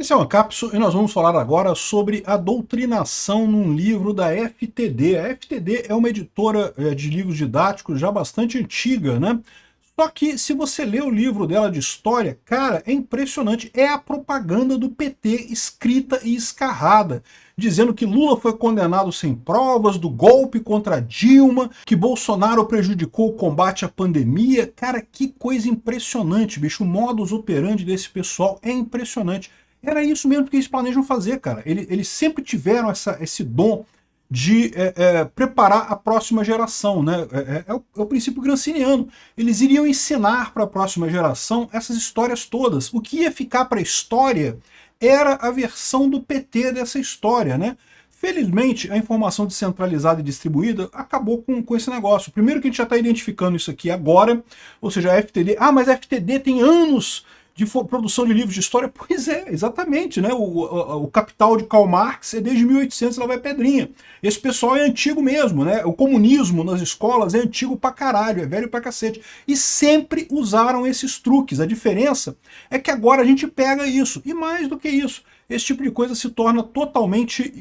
Esse é uma cápsula e nós vamos falar agora sobre a doutrinação num livro da FTD. A FTD é uma editora de livros didáticos já bastante antiga, né? Só que se você lê o livro dela de história, cara, é impressionante. É a propaganda do PT escrita e escarrada, dizendo que Lula foi condenado sem provas, do golpe contra Dilma, que Bolsonaro prejudicou o combate à pandemia. Cara, que coisa impressionante, bicho. O modus operandi desse pessoal é impressionante. Era isso mesmo que eles planejam fazer, cara. Eles sempre tiveram esse dom de preparar a próxima geração, né? É o princípio gramsciano. Eles iriam ensinar para a próxima geração essas histórias todas. O que ia ficar para a história era a versão do PT dessa história, né? Felizmente, a informação descentralizada e distribuída acabou com esse negócio. Primeiro que a gente já está identificando isso aqui agora, ou seja, a FTD... Ah, mas a FTD tem anos de produção de livros de história. Pois é, exatamente, né? O Capital de Karl Marx é desde 1800, lá vai pedrinha. Esse pessoal é antigo mesmo, né? O comunismo nas escolas é antigo pra caralho, é velho pra cacete. E sempre usaram esses truques. A diferença é que agora a gente pega isso. E mais do que isso, esse tipo de coisa se torna totalmente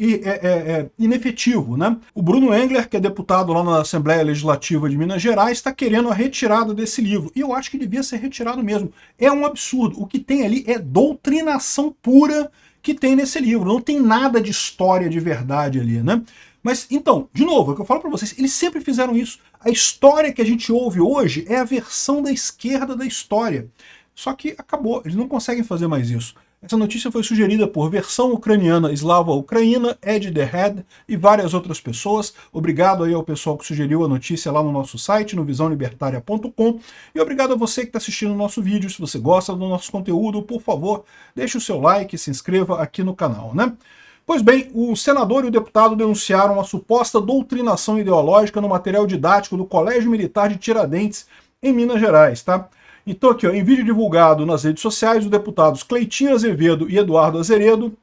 inefetivo, né? O Bruno Engler, que é deputado lá na Assembleia Legislativa de Minas Gerais, está querendo a retirada desse livro. E eu acho que devia ser retirado mesmo. É um absurdo. O que tem ali é doutrinação pura que tem nesse livro. Não tem nada de história de verdade ali, né? Mas, então, de novo, é o que eu falo para vocês, eles sempre fizeram isso. A história que a gente ouve hoje é a versão da esquerda da história. Só que acabou, eles não conseguem fazer mais isso. Essa notícia foi sugerida por Versão Ucraniana Slava Ucraína, Ed The Head e várias outras pessoas. Obrigado aí ao pessoal que sugeriu a notícia lá no nosso site, no visãolibertaria.com. E obrigado a você que está assistindo o nosso vídeo. Se você gosta do nosso conteúdo, por favor, deixe o seu like e se inscreva aqui no canal, né? Pois bem, o senador e o deputado denunciaram a suposta doutrinação ideológica no material didático do Colégio Militar de Tiradentes, em Minas Gerais, tá? Então aqui, ó, em vídeo divulgado nas redes sociais, os deputados Cleitinho Azevedo e Eduardo Azevedo,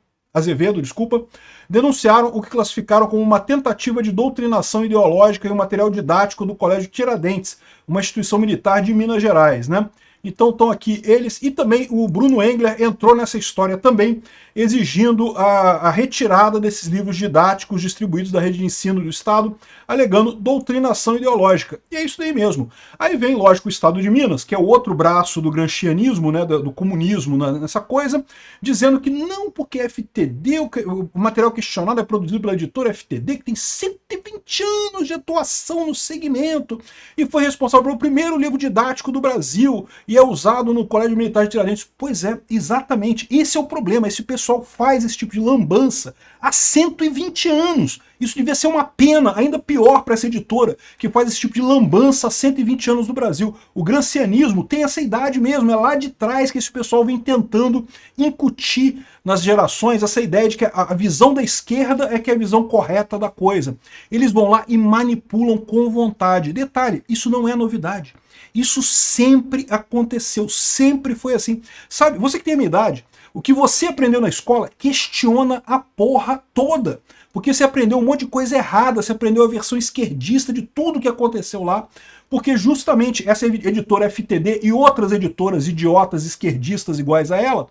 denunciaram o que classificaram como uma tentativa de doutrinação ideológica em um material didático do Colégio Tiradentes, uma instituição militar de Minas Gerais, né? Então estão aqui eles, e também o Bruno Engler entrou nessa história também, exigindo a retirada desses livros didáticos distribuídos da rede de ensino do Estado, alegando doutrinação ideológica. E é isso daí mesmo. Aí vem, lógico, o Estado de Minas, que é o outro braço do gramscianismo, né, do comunismo nessa coisa, dizendo que não, porque a FTD, o material questionado é produzido pela editora FTD, que tem 120 anos de atuação no segmento, e foi responsável pelo primeiro livro didático do Brasil, e é usado no Colégio Militar de Tiradentes. Pois é, exatamente. Esse é o problema. Esse pessoal faz esse tipo de lambança há 120 anos. Isso devia ser uma pena, ainda pior para essa editora, que faz esse tipo de lambança há 120 anos no Brasil. O gramscianismo tem essa idade mesmo, é lá de trás que esse pessoal vem tentando incutir nas gerações essa ideia de que a visão da esquerda é que é a visão correta da coisa. Eles vão lá e manipulam com vontade. Detalhe, isso não é novidade. Isso sempre aconteceu, sempre foi assim. Sabe, você que tem a minha idade, o que você aprendeu na escola, questiona a porra toda. Porque você aprendeu um monte de coisa errada, você aprendeu a versão esquerdista de tudo que aconteceu lá, porque justamente essa editora FTD e outras editoras idiotas esquerdistas iguais a ela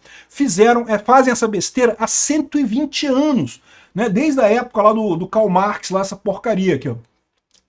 fazem essa besteira há 120 anos, né? Desde a época lá do Karl Marx, lá essa porcaria aqui, ó.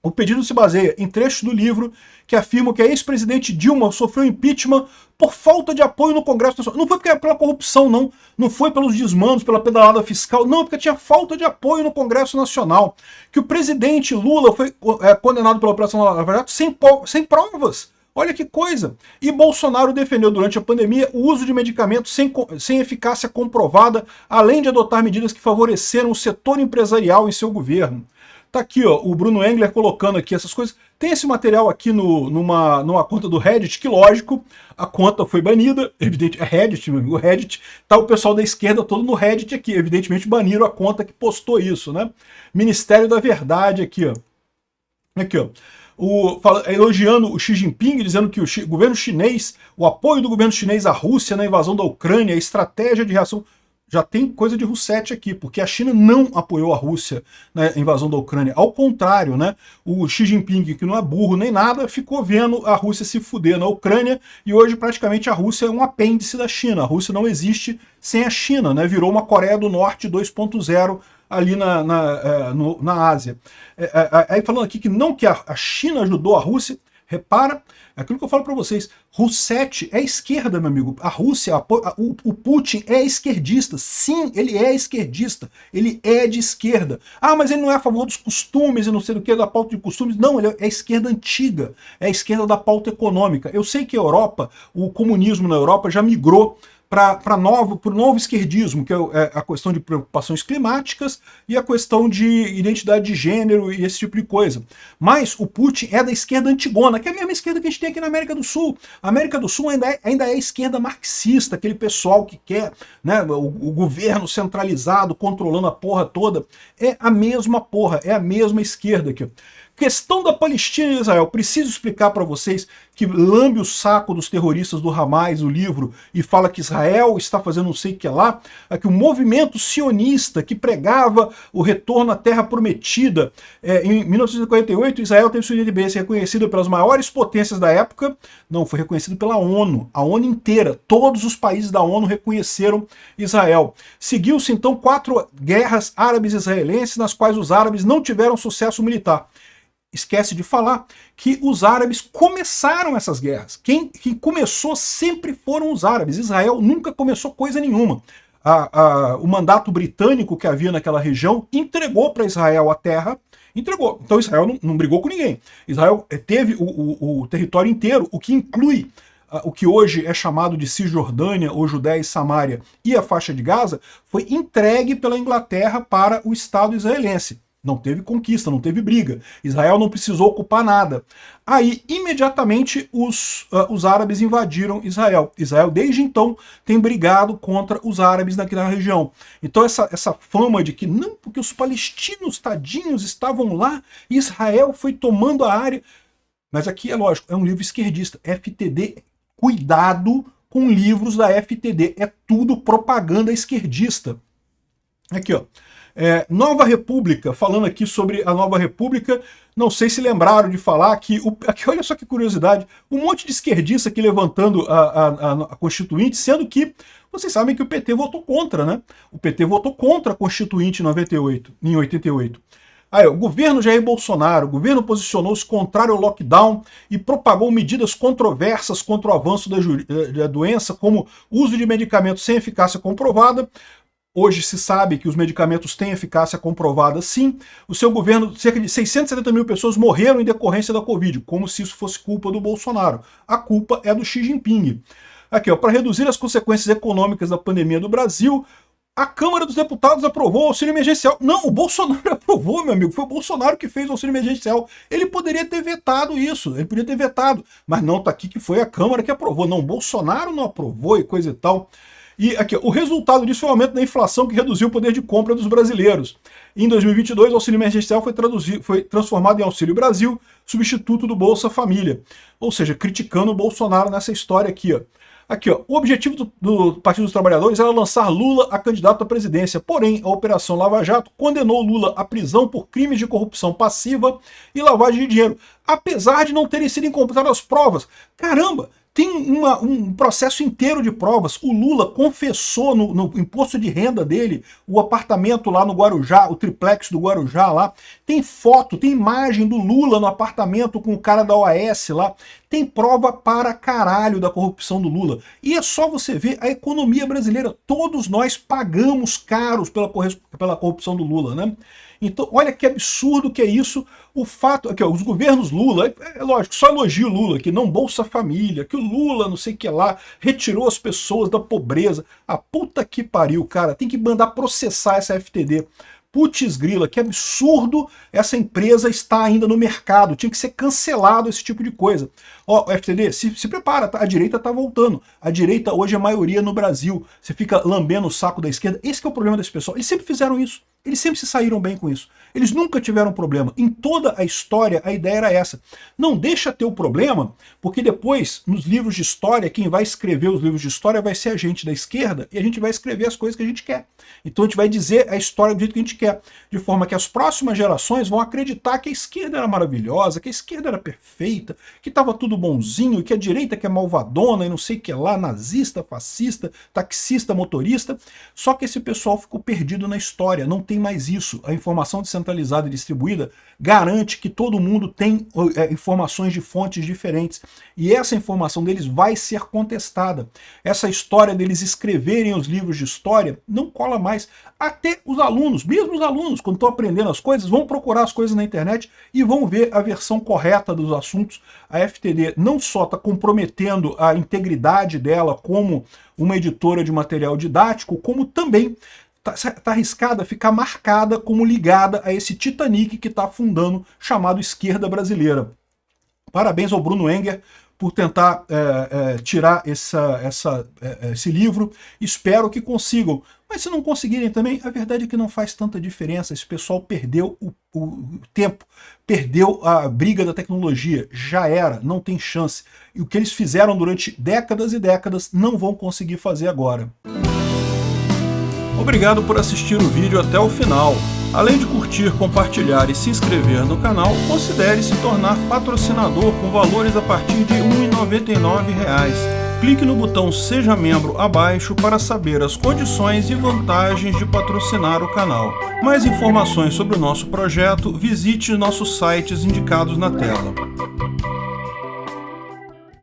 O pedido se baseia em trechos do livro que afirmam que a ex-presidente Dilma sofreu impeachment por falta de apoio no Congresso Nacional. Não foi porque pela corrupção, não. Não foi pelos desmandos, pela pedalada fiscal. Não, porque tinha falta de apoio no Congresso Nacional. Que o presidente Lula foi condenado pela Operação Lava Jato sem provas. Olha que coisa! E Bolsonaro defendeu durante a pandemia o uso de medicamentos sem eficácia comprovada, além de adotar medidas que favoreceram o setor empresarial em seu governo. Tá aqui, ó, o Bruno Engler colocando aqui essas coisas. Tem esse material aqui numa conta do Reddit, que lógico, a conta foi banida, evidente, é Reddit, o Reddit, tá o pessoal da esquerda todo no Reddit aqui, evidentemente baniram a conta que postou isso, né? Ministério da Verdade aqui, ó. Aqui, ó. Elogiando o Xi Jinping, dizendo que o governo chinês, o apoio do governo chinês à Rússia na invasão da Ucrânia, a estratégia de reação... já tem coisa de Rousseff aqui, porque a China não apoiou a Rússia na invasão da Ucrânia. Ao contrário, né? O Xi Jinping, que não é burro nem nada, ficou vendo a Rússia se fuder na Ucrânia, e hoje praticamente a Rússia é um apêndice da China. A Rússia não existe sem a China, né? Virou uma Coreia do Norte 2.0 ali na Ásia. Aí falando aqui que não que a China ajudou a Rússia, repara, aquilo que eu falo para vocês, Rousseff é esquerda, meu amigo. A Rússia, o Putin é esquerdista. Sim, ele é esquerdista. Ele é de esquerda. Ah, mas ele não é a favor dos costumes e não sei do que, da pauta de costumes. Não, ele é a esquerda antiga. É a esquerda da pauta econômica. Eu sei que a Europa, o comunismo na Europa já migrou para o novo esquerdismo, que é a questão de preocupações climáticas e a questão de identidade de gênero e esse tipo de coisa. Mas o Putin é da esquerda antigona, que é a mesma esquerda que a gente tem aqui na América do Sul. A América do Sul ainda é a esquerda marxista, aquele pessoal que quer, né, o governo centralizado controlando a porra toda. É a mesma porra, é a mesma esquerda aqui. Questão da Palestina e Israel. Preciso explicar para vocês que lambe o saco dos terroristas do Hamas, o livro, e fala que Israel está fazendo não sei o que lá, que o movimento sionista que pregava o retorno à Terra Prometida, em 1948, Israel teve sua independência reconhecida pelas maiores potências da época, não, foi reconhecido pela ONU, a ONU inteira, todos os países da ONU reconheceram Israel. Seguiu-se então 4 guerras árabes-israelenses, nas quais os árabes não tiveram sucesso militar. Esquece de falar que os árabes começaram essas guerras. Quem começou sempre foram os árabes. Israel nunca começou coisa nenhuma. O mandato britânico que havia naquela região entregou para Israel a terra, entregou. Então Israel não brigou com ninguém. Israel teve o território inteiro, o que inclui o que hoje é chamado de Cisjordânia, ou Judéia e Samária, e a faixa de Gaza, foi entregue pela Inglaterra para o Estado israelense. Não teve conquista, não teve briga. Israel não precisou ocupar nada. Aí, imediatamente, os árabes invadiram Israel. Israel, desde então, tem brigado contra os árabes naquela região. Então, essa fama de que não, porque os palestinos, tadinhos, estavam lá, e Israel foi tomando a área. Mas aqui, é lógico, é um livro esquerdista. FTD, cuidado com livros da FTD. É tudo propaganda esquerdista. Aqui, ó. Nova República, falando aqui sobre a Nova República, não sei se lembraram de falar que, aqui, olha só que curiosidade, um monte de esquerdista aqui levantando a Constituinte, sendo que vocês sabem que o PT votou contra, né? O PT votou contra a Constituinte em 88. Aí, o governo Jair Bolsonaro, o governo posicionou-se contrário ao lockdown e propagou medidas controversas contra o avanço da doença, como uso de medicamentos sem eficácia comprovada. Hoje se sabe que os medicamentos têm eficácia comprovada sim. O seu governo, cerca de 670 mil pessoas morreram em decorrência da Covid, como se isso fosse culpa do Bolsonaro. A culpa é do Xi Jinping. Aqui, ó, para reduzir as consequências econômicas da pandemia do Brasil, a Câmara dos Deputados aprovou o auxílio emergencial. Não, o Bolsonaro aprovou, meu amigo. Foi o Bolsonaro que fez o auxílio emergencial. Ele poderia ter vetado isso, ele poderia ter vetado. Mas não, tá aqui que foi a Câmara que aprovou. Não, o Bolsonaro não aprovou e coisa e tal. E aqui, o resultado disso foi o aumento da inflação que reduziu o poder de compra dos brasileiros. Em 2022, o auxílio emergencial foi transformado em Auxílio Brasil, substituto do Bolsa Família. Ou seja, criticando o Bolsonaro nessa história aqui, ó. Aqui, ó, o objetivo do Partido dos Trabalhadores era lançar Lula a candidato à presidência. Porém, a Operação Lava Jato condenou Lula à prisão por crimes de corrupção passiva e lavagem de dinheiro, apesar de não terem sido encontradas provas. Caramba! Tem um processo inteiro de provas. O Lula confessou no imposto de renda dele, o apartamento lá no Guarujá, o triplex do Guarujá lá. Tem foto, tem imagem do Lula no apartamento com o cara da OAS lá. Tem prova para caralho da corrupção do Lula. E é só você ver a economia brasileira. Todos nós pagamos caros pela corrupção do Lula, né? Então, olha que absurdo que é isso. O fato, aqui, ó, os governos Lula, é lógico, só elogio o Lula, que não Bolsa Família, que o Lula, não sei o que lá, retirou as pessoas da pobreza. A puta que pariu, cara, tem que mandar processar essa FTD. Putz grila, que absurdo essa empresa está ainda no mercado. Tinha que ser cancelado esse tipo de coisa. Ó, o FTD, se prepara, tá? A direita tá voltando. A direita hoje é a maioria no Brasil. Você fica lambendo o saco da esquerda. Esse que é o problema desse pessoal. Eles sempre fizeram isso. Eles sempre se saíram bem com isso. Eles nunca tiveram problema. Em toda a história, a ideia era essa. Não deixa ter o problema, porque depois, nos livros de história, quem vai escrever os livros de história vai ser a gente da esquerda, e a gente vai escrever as coisas que a gente quer. Então a gente vai dizer a história do jeito que a gente quer, de forma que as próximas gerações vão acreditar que a esquerda era maravilhosa, que a esquerda era perfeita, que estava tudo bonzinho, que a direita que é malvadona e não sei o que lá, nazista, fascista, taxista, motorista. Só que esse pessoal ficou perdido na história, não tem mais isso. A informação descentralizada e distribuída garante que todo mundo tem informações de fontes diferentes. E essa informação deles vai ser contestada. Essa história deles escreverem os livros de história não cola mais. Até os alunos, mesmo os alunos, quando estão aprendendo as coisas, vão procurar as coisas na internet e vão ver a versão correta dos assuntos. A FTD não só está comprometendo a integridade dela como uma editora de material didático, como também está arriscada a ficar marcada como ligada a esse Titanic que está afundando, chamado esquerda brasileira. Parabéns ao Bruno Enger por tentar tirar esse livro. Espero que consigam. Mas se não conseguirem também, a verdade é que não faz tanta diferença. Esse pessoal perdeu o tempo, perdeu a briga da tecnologia. Já era, não tem chance. E o que eles fizeram durante décadas e décadas não vão conseguir fazer agora. Obrigado por assistir o vídeo até o final. Além de curtir, compartilhar e se inscrever no canal, considere se tornar patrocinador com valores a partir de R$ 1,99. Clique no botão Seja Membro abaixo para saber as condições e vantagens de patrocinar o canal. Mais informações sobre o nosso projeto, visite nossos sites indicados na tela.